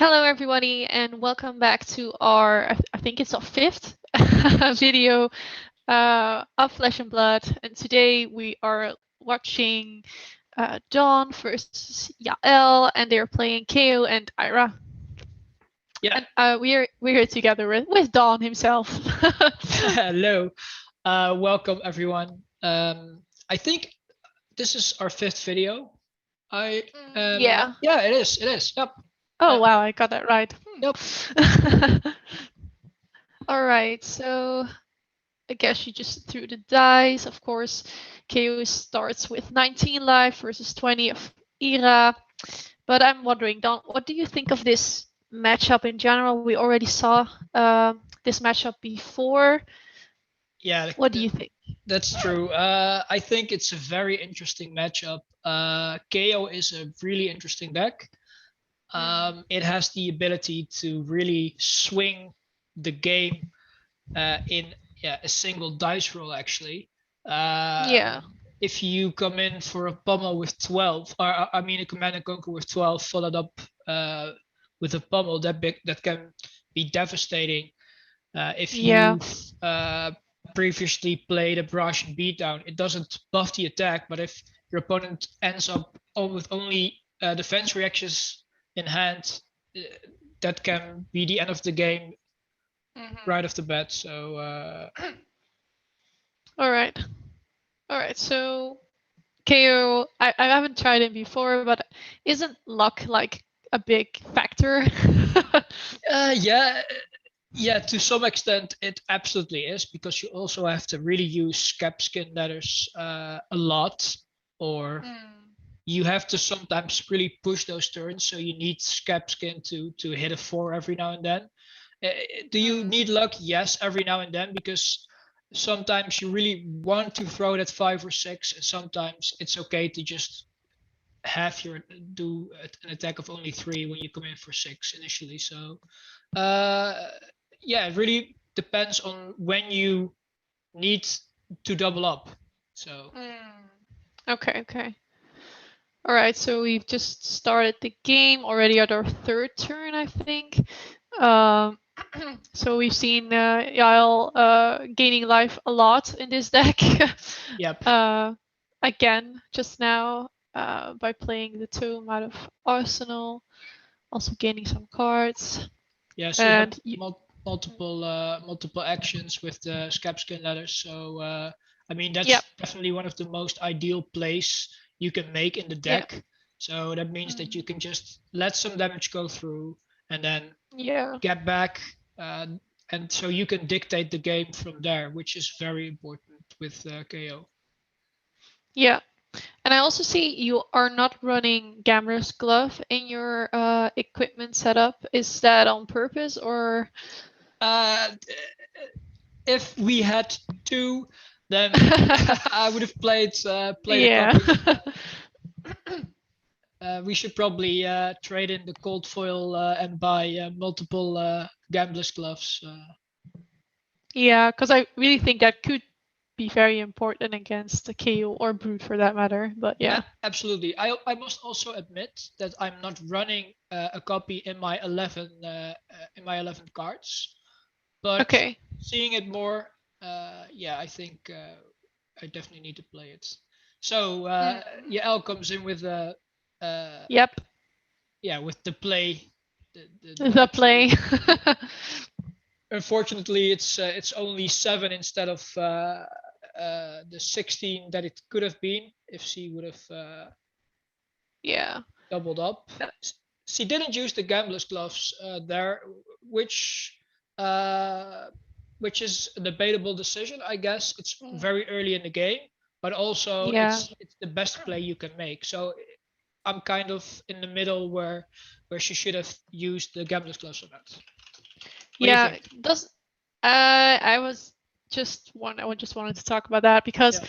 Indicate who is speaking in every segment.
Speaker 1: Hello, everybody, and welcome back to our, I think it's our fifth video of Flesh and Blood. And today we are watching Dawn versus Yael, and they're playing KO and Ira.
Speaker 2: Yeah.
Speaker 1: And we're here together with Dawn himself.
Speaker 2: Hello. Welcome, everyone. I think this is our fifth video.
Speaker 1: Yeah.
Speaker 2: Yeah, it is. It is. Yep.
Speaker 1: Oh, wow, I got that right.
Speaker 2: Yep.
Speaker 1: All right, so I guess you just threw the dice. Of course, KO starts with 19 life versus 20 of Ira. But I'm wondering, Don, what do you think of this matchup in general? We already saw this matchup before.
Speaker 2: Yeah.
Speaker 1: What do you think?
Speaker 2: That's true. I think it's a very interesting matchup. KO is a really interesting deck. It has the ability to really swing the game in a single dice roll, actually.
Speaker 1: Yeah.
Speaker 2: If you come in for a pummel with 12, or I mean a command and conquer with 12 followed up with a pummel, that can be devastating. If
Speaker 1: Yeah.
Speaker 2: you've previously played a brush and beatdown, it doesn't buff the attack, but if your opponent ends up with only defense reactions in hand, that can be the end of the game right off the bat. So
Speaker 1: All right. All right. So KO, I haven't tried it before, but isn't luck like a big factor?
Speaker 2: yeah, to some extent it absolutely is, because you also have to really use cap skin ladders a lot, or you have to sometimes really push those turns, so you need scap skin to hit a 4 every now and then. Do you need luck? Yes, every now and then, because sometimes you really want to throw that 5 or 6, and sometimes it's okay to just have your do an attack of only 3 when you come in for 6 initially. So yeah, it really depends on when you need to double up. So
Speaker 1: Okay. All right, so we've just started the game already at our third turn, I think. So we've seen Yael gaining life a lot in this deck.
Speaker 2: Yep.
Speaker 1: Again, just now, by playing the Tome out of Arsenal, also gaining some cards.
Speaker 2: Yeah, so
Speaker 1: and
Speaker 2: you have multiple actions with the scap skin ladders. So I mean, that's definitely one of the most ideal plays you can make in the deck. So that means that you can just let some damage go through and then get back, and so you can dictate the game from there, which is very important with KO.
Speaker 1: Yeah. And I also see you are not running Gambler's Glove in your equipment setup. Is that on purpose, or?
Speaker 2: If we had to, then I would have played a copy. We should probably trade in the cold foil and buy multiple Gambler's Gloves.
Speaker 1: Yeah, because I really think that could be very important against the KO or Brute for that matter. But yeah.
Speaker 2: Absolutely. I must also admit that I'm not running a copy in my 11 cards, but seeing it more, yeah, I think I definitely need to play it. So Yael comes in with a
Speaker 1: yep.
Speaker 2: Yeah, with the play.
Speaker 1: The play.
Speaker 2: Unfortunately, it's only 7 instead of the 16 that it could have been if she would have doubled up. She didn't use the Gambler's Gloves there, which is a debatable decision, I guess. It's very early in the game, but also it's the best play you can make. So I'm kind of in the middle where she should have used the Gambler's Gloves or not.
Speaker 1: Yeah, I just wanted to talk about that because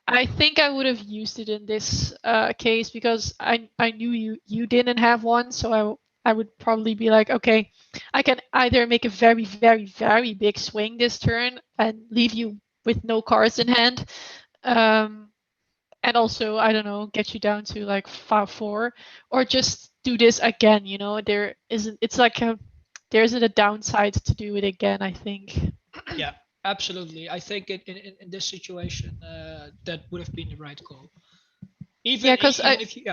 Speaker 1: I think I would have used it in this case because I knew you didn't have one, so I would probably be like, okay, I can either make a very, very, very big swing this turn and leave you with no cards in hand, and also, I don't know, get you down to like 5-4, or just do this again. You know, there isn't. It's like there isn't a downside to do it again, I think.
Speaker 2: Yeah, absolutely. I think in this situation, that would have been the right call. Even if you,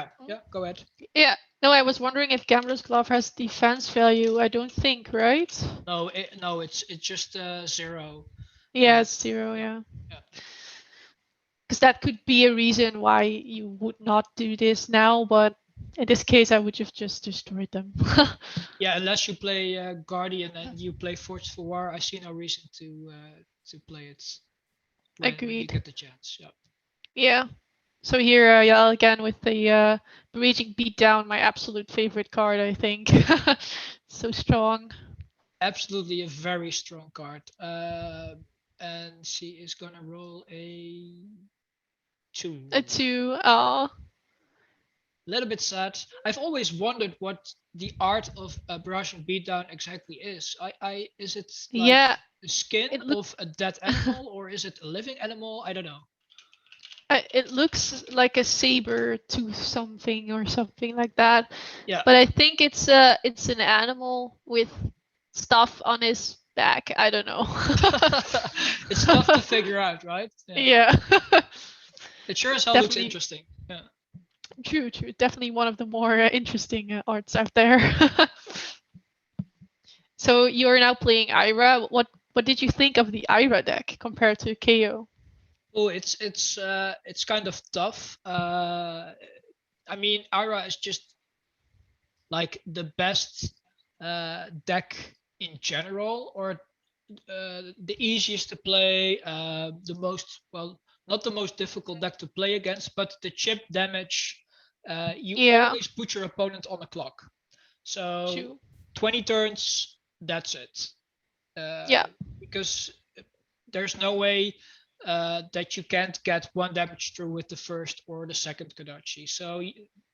Speaker 2: go ahead.
Speaker 1: Yeah, no, I was wondering if Gambler's Glove has defense value. I don't think, right?
Speaker 2: No, it's just 0.
Speaker 1: Yeah, it's 0. Yeah. Because that could be a reason why you would not do this now, but in this case, I would have just destroyed them.
Speaker 2: Yeah, unless you play Guardian and you play Forceful War, I see no reason to play it when you get the chance. Yeah.
Speaker 1: Yeah. So here, yeah, again with the Raging Beatdown, my absolute favorite card, I think. So strong.
Speaker 2: Absolutely a very strong card. And she is gonna roll a 2.
Speaker 1: A 2. Oh.
Speaker 2: A little bit sad. I've always wondered what the art of a Barrage and Beatdown exactly is. Is it like the skin of a dead animal, or is it a living animal? I don't know.
Speaker 1: It looks like a saber tooth something or something like that.
Speaker 2: Yeah.
Speaker 1: But I think it's an animal with stuff on his back. I don't know.
Speaker 2: It's tough to figure out, right?
Speaker 1: Yeah.
Speaker 2: It sure as hell looks interesting. Yeah.
Speaker 1: True. Definitely one of the more interesting arts out there. So you're now playing Ira. What did you think of the Ira deck compared to KO?
Speaker 2: Oh, it's kind of tough. I mean, Ira is just like the best deck in general, or the easiest to play, the most, well, not the most difficult deck to play against, but the chip damage, you always put your opponent on the clock. So 20 turns, that's it. Because there's no way that you can't get 1 damage through with the first or the second Kodachi. So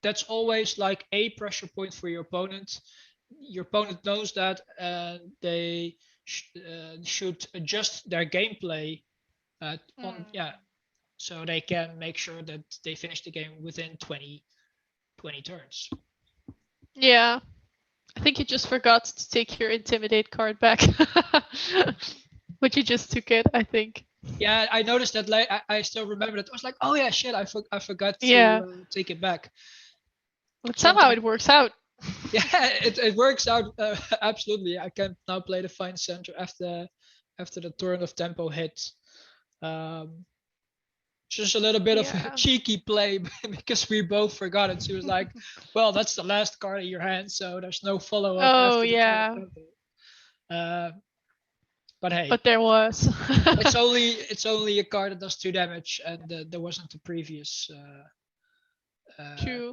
Speaker 2: that's always like a pressure point for your opponent. Your opponent knows that, and they should adjust their gameplay so they can make sure that they finish the game within 20 turns.
Speaker 1: Yeah. I think you just forgot to take your Intimidate card back. But you just took it, I think.
Speaker 2: Yeah, I noticed that. Like, I still remember that. I was like, oh yeah, shit, I forgot to take it back.
Speaker 1: But somehow it works out.
Speaker 2: Yeah, it works out absolutely. I can now play the Fine Center after the turn of tempo hit. Just a little bit of a cheeky play because we both forgot it. She was like, well, that's the last card in your hand, so there's no follow-up after the turn of tempo. But hey,
Speaker 1: but there was.
Speaker 2: it's only a card that does 2 damage, and there wasn't a previous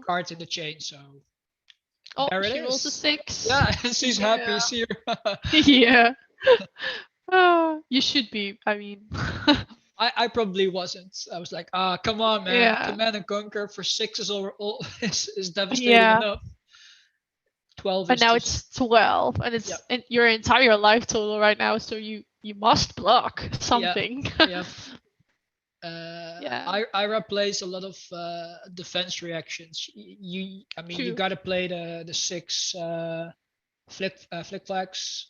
Speaker 2: card in the chain, so there it is.
Speaker 1: She rolls a 6.
Speaker 2: Yeah, she's happy. See her.
Speaker 1: Yeah. Oh, you should be. I mean,
Speaker 2: I probably wasn't. I was like, come on, man. Command and Conquer for 6 is devastating enough. 12
Speaker 1: but now it's 12, and it's your entire life total right now, so you must block something.
Speaker 2: Ira plays a lot of defense reactions. You gotta play the 6 flick flags.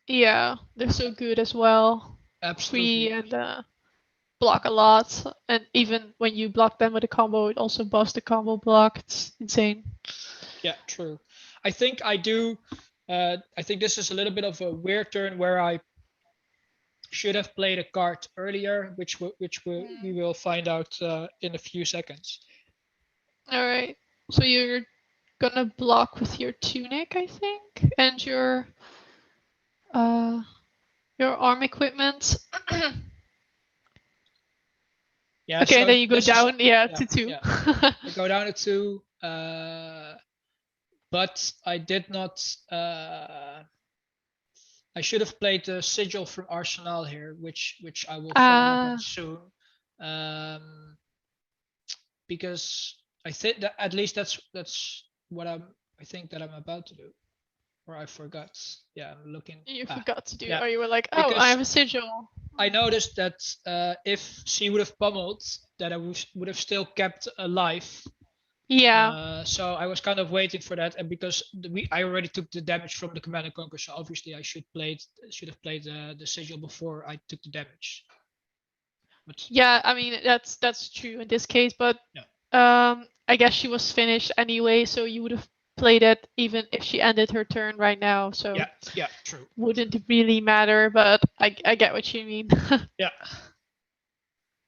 Speaker 1: Yeah, they're so good as well.
Speaker 2: Absolutely.
Speaker 1: Free and block a lot, and even when you block them with a combo, it also buffs the combo block. It's insane.
Speaker 2: Yeah, true. I think I do. I think this is a little bit of a weird turn where I should have played a card earlier, which we will find out in a few seconds.
Speaker 1: All right. So you're gonna block with your tunic, I think, and your arm equment.
Speaker 2: Yeah.
Speaker 1: Okay, so then you go down, to 2.
Speaker 2: Yeah. I go down to 2. But I did not. I should have played the Sigil from Arsenal here, which I will follow soon. Because I think that at least that's what I think that I'm about to do, or I forgot. Yeah, I'm looking.
Speaker 1: You forgot to do it, or you were like, oh, I have a Sigil.
Speaker 2: I noticed that if she would have pummeled, that I would have still kept alive.
Speaker 1: Yeah.
Speaker 2: So I was kind of waiting for that, and because I already took the damage from the Command and Conquer, so obviously I should have played the sigil before I took the damage. But
Speaker 1: Yeah, I mean that's true in this case, but I guess she was finished anyway, so you would have played it even if she ended her turn right now. So
Speaker 2: yeah, true.
Speaker 1: Wouldn't really matter, but I get what you mean.
Speaker 2: Yeah.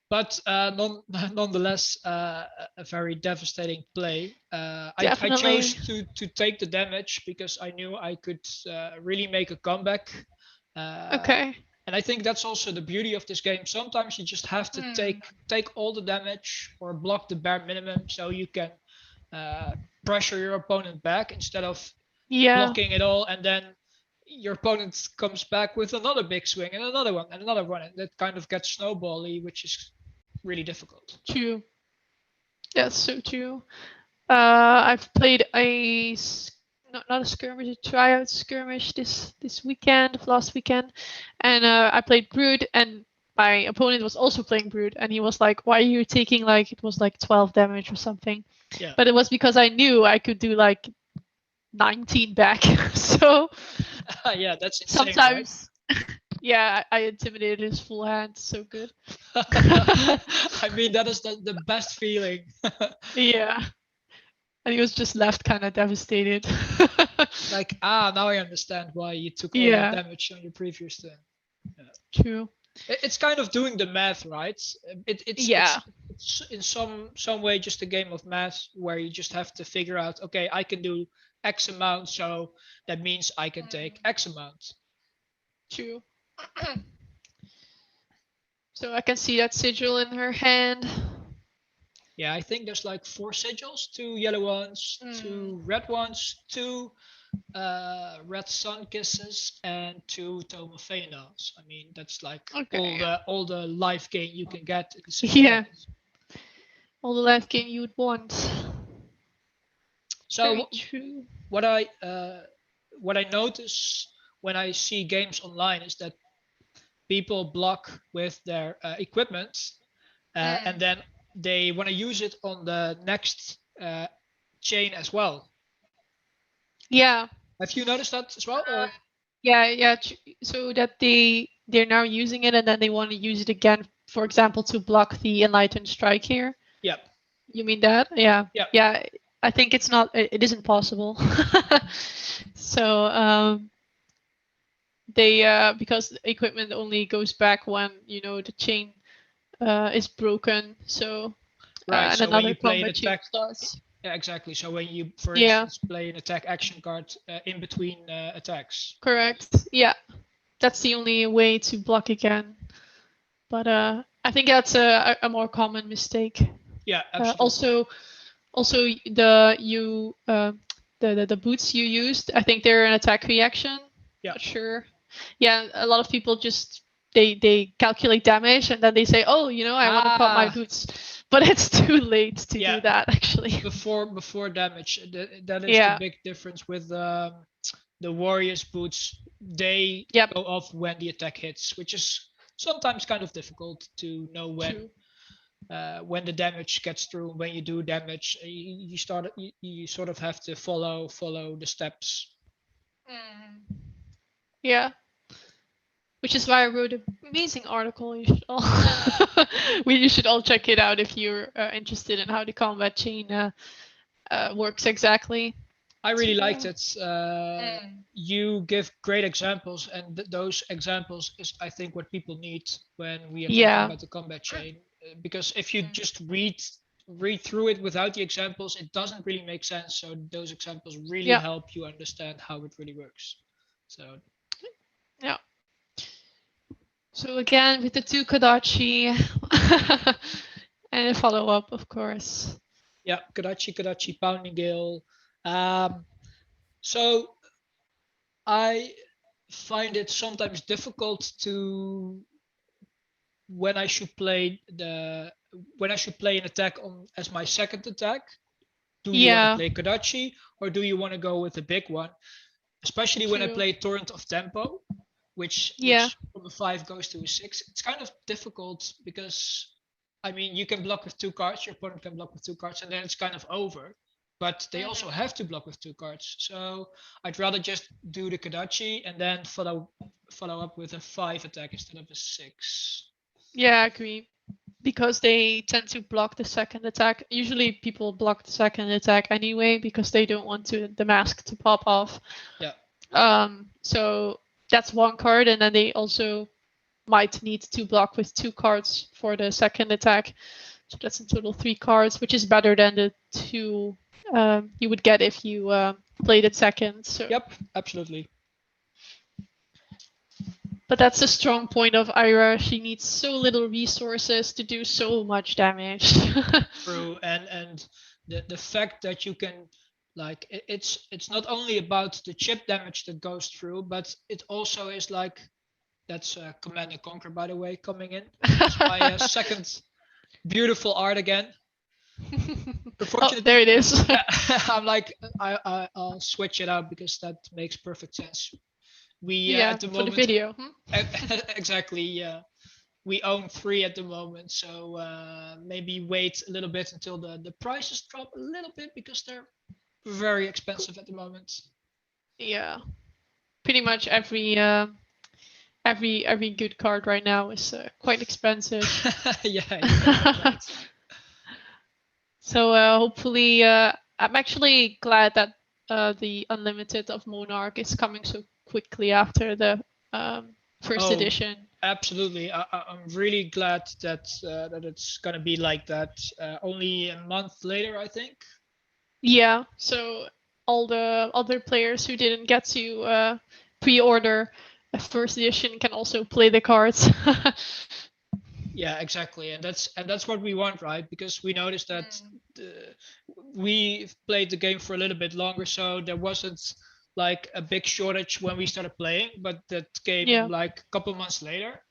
Speaker 2: But nonetheless, a very devastating play. I chose to take the damage because I knew I could really make a comeback.
Speaker 1: Okay.
Speaker 2: And I think that's also the beauty of this game. Sometimes you just have to take all the damage or block the bare minimum so you can pressure your opponent back instead of blocking it all, and then your opponent comes back with another big swing and another one and another one, and that kind of gets snowbally, which is really difficult.
Speaker 1: True. That's so true. I've played a not a skirmish, a tryout skirmish this weekend, last weekend, and I played Brood, and my opponent was also playing Brood, and he was like, "Why are you taking like it was like 12 damage or something?"
Speaker 2: Yeah.
Speaker 1: But it was because I knew I could do like 19 back. So
Speaker 2: yeah, that's
Speaker 1: insane. Sometimes, right? Yeah, I intimidated his full hand so good.
Speaker 2: I mean, that is the best feeling.
Speaker 1: Yeah. And he was just left kind of devastated.
Speaker 2: Like, now I understand why you took all that damage on your previous turn.
Speaker 1: Yeah. True.
Speaker 2: It's kind of doing the math, right? It's in some way just a game of math where you just have to figure out, okay, I can do X amount, so that means I can take X amount.
Speaker 1: True. So I can see that sigil in her hand.
Speaker 2: Yeah, I think there's like 4 sigils, 2 yellow ones, 2 red ones, 2 red sun kisses, and 2 Tome of Feanors. I mean, that's like all the life gain you can get in the same
Speaker 1: all the life gain you would want.
Speaker 2: So what I notice when I see games online is that people block with their equipment, and then they want to use it on the next chain as well.
Speaker 1: Yeah.
Speaker 2: Have you noticed that as well? Or?
Speaker 1: Yeah. So that they're now using it, and then they want to use it again, for example, to block the Enlightened Strike here.
Speaker 2: Yep.
Speaker 1: You mean that? Yeah.
Speaker 2: Yep.
Speaker 1: Yeah. I think it's not. It isn't possible. So they because equipment only goes back when the chain is broken. So
Speaker 2: right.
Speaker 1: And
Speaker 2: so
Speaker 1: another
Speaker 2: when you play an
Speaker 1: attack does.
Speaker 2: Yeah, exactly. So when you, for instance, play an attack action card in between attacks.
Speaker 1: Correct. Yeah, that's the only way to block again. But I think that's a more common mistake.
Speaker 2: Yeah, absolutely.
Speaker 1: Also the boots you used, I think they're an attack reaction.
Speaker 2: Yeah.
Speaker 1: Not sure. Yeah, a lot of people just they calculate damage and then they say, oh, I want to pop my boots, but it's too late to do that actually.
Speaker 2: Before damage, that is the big difference with the warrior's boots. They go off when the attack hits, which is sometimes kind of difficult to know when the damage gets through. When you do damage, you sort of have to follow the steps.
Speaker 1: Yeah. Which is why I wrote an amazing article. You should all check it out if you're interested in how the combat chain works exactly.
Speaker 2: I really liked it. You give great examples, and those examples is, I think, what people need when we are talking about the combat chain. Because if you just read through it without the examples, it doesn't really make sense. So those examples really help you understand how it really works. So
Speaker 1: yeah. So again, with the 2 Kodachi and a follow-up, of course.
Speaker 2: Yeah, Kodachi, Pounding Gale. So I find it sometimes difficult to when I should play an attack on as my second attack. Do you want to play Kodachi or do you want to go with a big one? Especially when I play Torrent of Tempo, which from a 5 goes to a 6. It's kind of difficult because I mean, you can block with 2 cards, your opponent can block with 2 cards, and then it's kind of over. But they also have to block with 2 cards. So I'd rather just do the Kadachi and then follow up with a 5 attack instead of a 6.
Speaker 1: Yeah, I agree. Because they tend to block the second attack. Usually people block the second attack anyway because they don't want the mask to pop off.
Speaker 2: Yeah.
Speaker 1: So that's one card, and then they also might need to block with 2 cards for the second attack. So that's in total 3 cards, which is better than the 2 you would get if you played it second. So.
Speaker 2: Yep, absolutely.
Speaker 1: But that's a strong point of Ira. She needs so little resources to do so much damage.
Speaker 2: True, and the fact that you can, like, it's not only about the chip damage that goes through, but it also is like, that's Command and Conquer, by the way, coming in. It's my second beautiful art again.
Speaker 1: Oh, there it is.
Speaker 2: I'm like, I'll switch it out because that makes perfect sense. We at the moment,
Speaker 1: for the video.
Speaker 2: Exactly. Yeah, we own 3 at the moment, so maybe wait a little bit until the prices drop a little bit because they're very expensive at the moment.
Speaker 1: Yeah, pretty much every good card right now is quite expensive.
Speaker 2: Yeah.
Speaker 1: So hopefully, I'm actually glad that the Unlimited of Monarch is coming so quickly after the first edition.
Speaker 2: Absolutely, I'm really glad that it's gonna be like that. Only a month later, I think.
Speaker 1: Yeah, so all the other players who didn't get to pre-order a first edition can also play the cards.
Speaker 2: Yeah, exactly, and that's what we want, right? Because we noticed that we played the game for a little bit longer, so there wasn't like a big shortage when we started playing, but that came like a couple months later,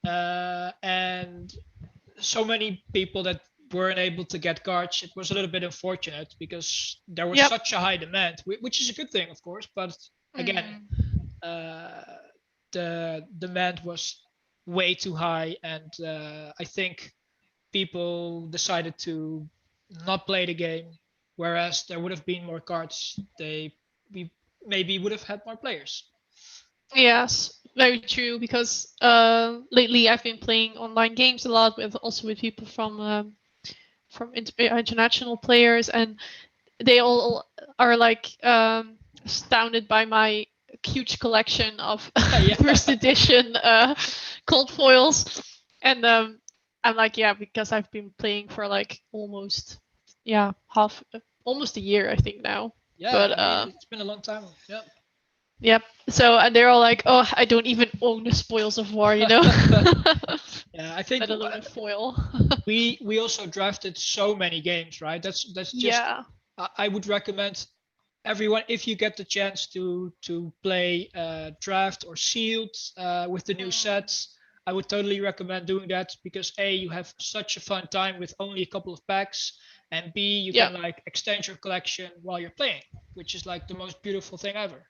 Speaker 2: and so many people that weren't able to get cards. It was a little bit unfortunate because there was such a high demand, which is a good thing, of course. But again, the demand was way too high, and I think people decided to not play the game. Whereas there would have been more cards, we maybe would have had more players.
Speaker 1: Yes, very true. Because lately I've been playing online games a lot with people from international players, and they all are like astounded by my huge collection of first edition cold foils, and I'm like, yeah, because I've been playing for like almost a year, I think now.
Speaker 2: Yeah,
Speaker 1: but
Speaker 2: I mean, it's been a long time. Yeah.
Speaker 1: Yep. So, and they're all like, "Oh, I don't even own the Spoils of War," you know.
Speaker 2: Yeah, I think
Speaker 1: let alone a foil.
Speaker 2: we also drafted so many games, right? That's just.
Speaker 1: Yeah.
Speaker 2: I would recommend everyone, if you get the chance to play draft or sealed with the new sets, I would totally recommend doing that because A, you have such a fun time with only a couple of packs, and B, you can like extend your collection while you're playing, which is like the most beautiful thing ever.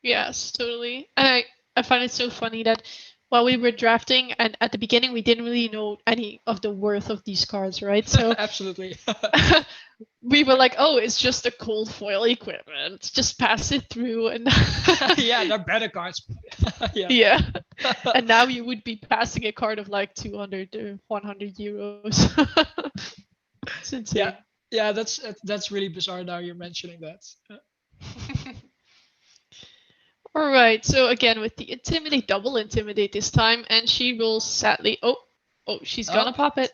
Speaker 1: Yes, totally. And I find it so funny that while we were drafting, and at the beginning we didn't really know any of the worth of these cards, right? So
Speaker 2: absolutely.
Speaker 1: we were like, "Oh, it's just a cold foil equipment. Just pass it through." And
Speaker 2: yeah, they're better cards.
Speaker 1: Yeah. And now you would be passing a card of like 200 to 100 euros. It's insane.
Speaker 2: Yeah, that's really bizarre now you're mentioning that.
Speaker 1: All right, so again with the Intimidate, double Intimidate this time, and she rolls sadly. Oh, she's gonna pop it.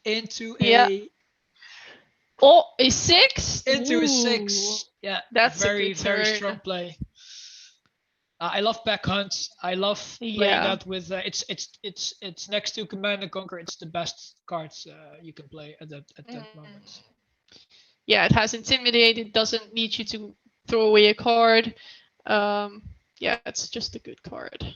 Speaker 2: Into
Speaker 1: yeah. A 6?
Speaker 2: Into a 6. Yeah,
Speaker 1: that's
Speaker 2: very,
Speaker 1: a good
Speaker 2: very
Speaker 1: turn.
Speaker 2: strong play. I love Pack Hunt. I love playing that with it's next to Command and Conquer. It's the best cards you can play at that moment.
Speaker 1: Yeah, it has Intimidate. It doesn't need you to throw away a card. Yeah, it's just a good card.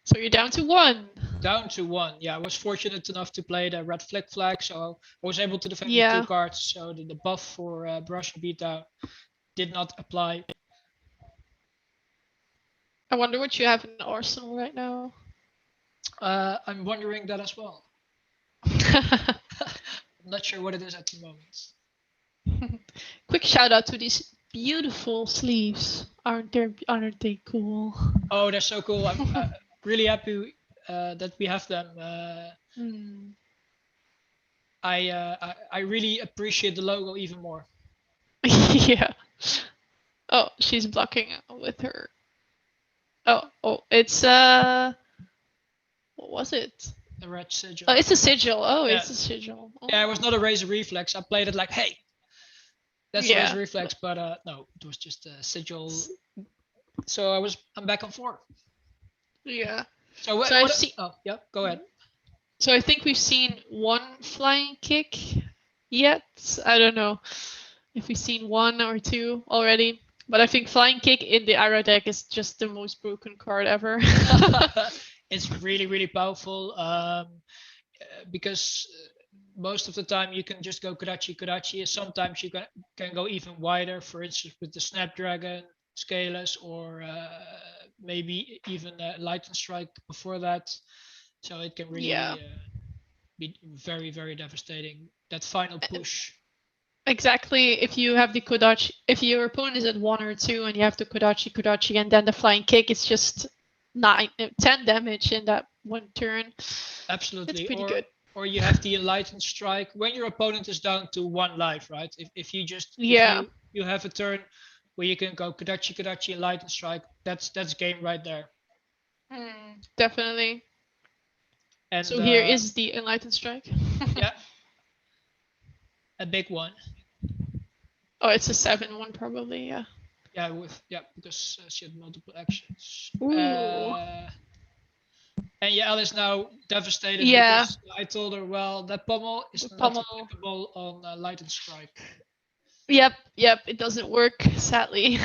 Speaker 1: So you're down to 1.
Speaker 2: Down to 1. Yeah, I was fortunate enough to play the red flag, so I was able to defend with 2 cards. So the buff for brush and beatdown did not apply.
Speaker 1: I wonder what you have in the arsenal right now.
Speaker 2: I'm wondering that as well. I'm not sure what it is at the moment.
Speaker 1: Quick shout out to these beautiful sleeves. Aren't they cool?
Speaker 2: Oh, they're so cool. I'm really happy that we have them. I really appreciate the logo even more.
Speaker 1: Yeah. Oh, she's blocking with her. Oh, it's what was it?
Speaker 2: The red sigil.
Speaker 1: Oh, it's a sigil. Oh, yeah. It's a sigil. Oh.
Speaker 2: Yeah, it was not a razor reflex. I played it like, hey, that's a razor reflex, but no, it was just a sigil. So I'm back on 4.
Speaker 1: Yeah.
Speaker 2: So
Speaker 1: I've seen.
Speaker 2: Oh, yeah. Go ahead.
Speaker 1: So I think we've seen one flying kick yet. I don't know if we've seen 1 or 2 already. But I think flying kick in the Ira deck is just the most broken card ever.
Speaker 2: It's really, really powerful because most of the time you can just go Kodachi. Sometimes you can go even wider, for instance, with the Snapdragon, Scaleless, or maybe even Lightning Strike before that. So it can really be very, very devastating. That final push.
Speaker 1: Exactly. If you have the Kodachi, if your opponent is at 1 or 2 and you have the Kodachi, and then the flying kick, it's just 10 damage in that one turn.
Speaker 2: Absolutely.
Speaker 1: It's pretty good.
Speaker 2: Or you have the Enlightened Strike when your opponent is down to 1 life, right? If you just if you have a turn where you can go Kodachi, Enlightened Strike, that's game right there.
Speaker 1: Definitely. And so here is the Enlightened Strike.
Speaker 2: Yeah. A big one.
Speaker 1: Oh, it's a 7-1 probably, yeah.
Speaker 2: Yeah, because she had multiple actions.
Speaker 1: Ooh.
Speaker 2: And Yael is now devastated because I told her, well, that pommel is not applicable on Lightning Strike.
Speaker 1: Yep, it doesn't work, sadly.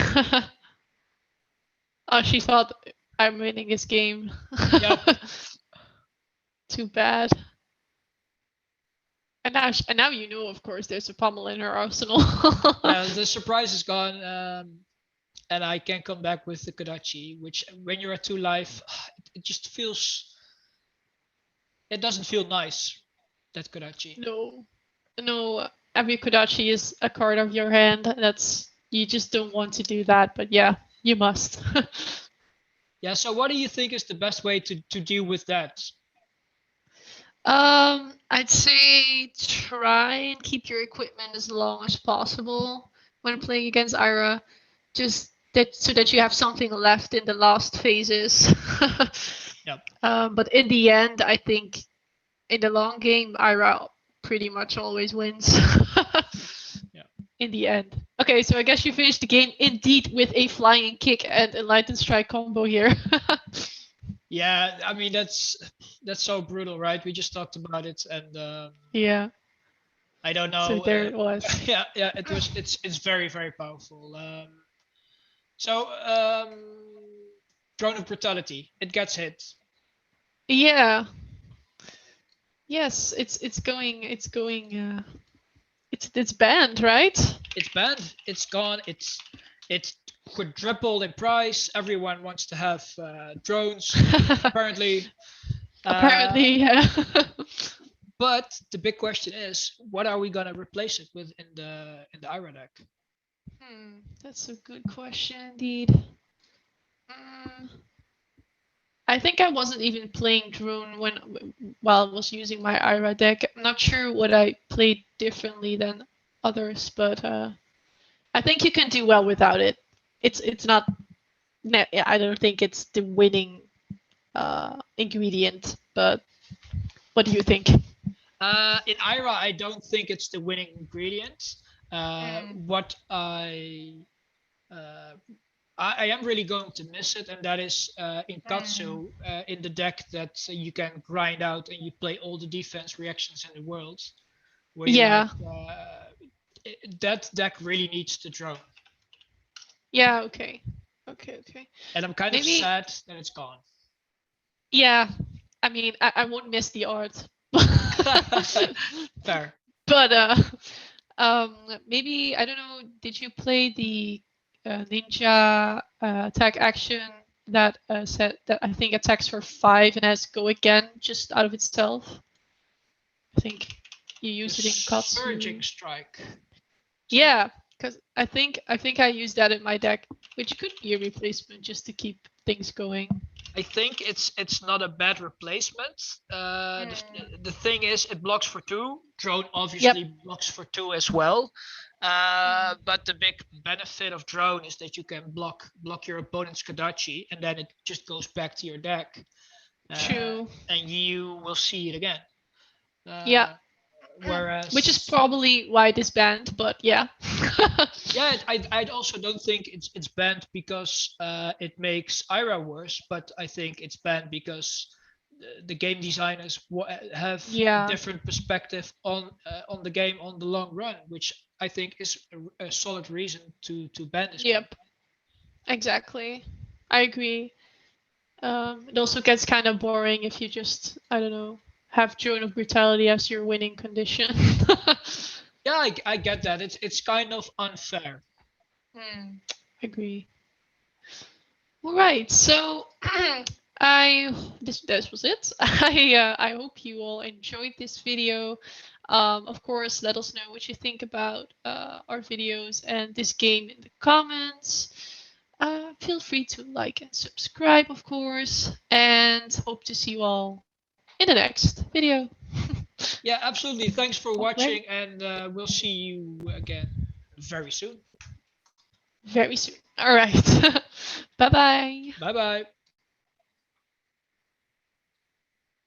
Speaker 1: Oh, she thought I'm winning this game. Yep. Too bad. And now you know, of course, there's a pommel in her arsenal.
Speaker 2: Yeah, the surprise is gone, and I can come back with the Kodachi, which when you're at 2 life, it just feels. It doesn't feel nice, that Kodachi.
Speaker 1: No. Every Kodachi is a card of your hand. You just don't want to do that, but yeah, you must.
Speaker 2: Yeah. So, what do you think is the best way to deal with that?
Speaker 1: I'd say try and keep your equipment as long as possible when playing against Ira, just so that you have something left in the last phases.
Speaker 2: Yep.
Speaker 1: But in the end, I think in the long game, Ira pretty much always wins. Yeah. In the end. Okay, so I guess you finished the game indeed with a flying kick and Enlightened Strike combo here.
Speaker 2: Yeah, I mean that's so brutal, right? We just talked about it, and
Speaker 1: yeah.
Speaker 2: I don't know.
Speaker 1: So there it was.
Speaker 2: Yeah, it was. It's very, very powerful. So Drone of Brutality, it gets hit.
Speaker 1: Yeah. Yes, it's banned, right?
Speaker 2: It's banned. It's gone. It's quadrupled in price. Everyone wants to have drones. Apparently.
Speaker 1: Apparently, yeah.
Speaker 2: But the big question is, what are we gonna replace it with in the Ira deck?
Speaker 1: That's a good question indeed. I think I wasn't even playing drone while I was using my Ira deck. I'm not sure what I played differently than others, but I think you can do well without it. It's not. I don't think it's the winning ingredient. But what do you think?
Speaker 2: In Ira, I don't think it's the winning ingredient. What I am really going to miss it, and that is in Katsu, in the deck that you can grind out and you play all the defense reactions in the world. Where
Speaker 1: yeah.
Speaker 2: That deck really needs the drone.
Speaker 1: Yeah, okay.
Speaker 2: And I'm kind of sad that it's gone.
Speaker 1: Yeah, I mean, I won't miss the art.
Speaker 2: Fair.
Speaker 1: But maybe, I don't know, did you play the ninja attack action that set that I think attacks for 5 and has go again just out of itself. I think you use it in Katsu.
Speaker 2: Surging Strike.
Speaker 1: Yeah, because I think I used that in my deck, which could be a replacement just to keep things going.
Speaker 2: I think it's not a bad replacement. The thing is, it blocks for 2. Drone obviously blocks for 2 as well. But the big benefit of Drone is that you can block your opponent's Kadachi, and then it just goes back to your deck.
Speaker 1: True.
Speaker 2: And you will see it again.
Speaker 1: Yeah.
Speaker 2: Whereas,
Speaker 1: which is probably why it is banned, but yeah.
Speaker 2: Yeah, I also don't think it's banned because it makes Ira worse, but I think it's banned because the game designers have a different perspective on the game on the long run, which I think is a solid reason to ban this.
Speaker 1: Yep, exactly. I agree. It also gets kind of boring if you just, I don't know, have Drone of Brutality as your winning condition.
Speaker 2: Yeah, I get that. It's kind of unfair.
Speaker 1: Agree. All right, so this was it. I hope you all enjoyed this video. Of course, let us know what you think about our videos and this game in the comments. Feel free to like and subscribe, of course, and hope to see you all in the next video.
Speaker 2: Yeah, absolutely. Thanks for watching, and we'll see you again very soon.
Speaker 1: Very soon. All right. Bye-bye.
Speaker 2: Bye-bye.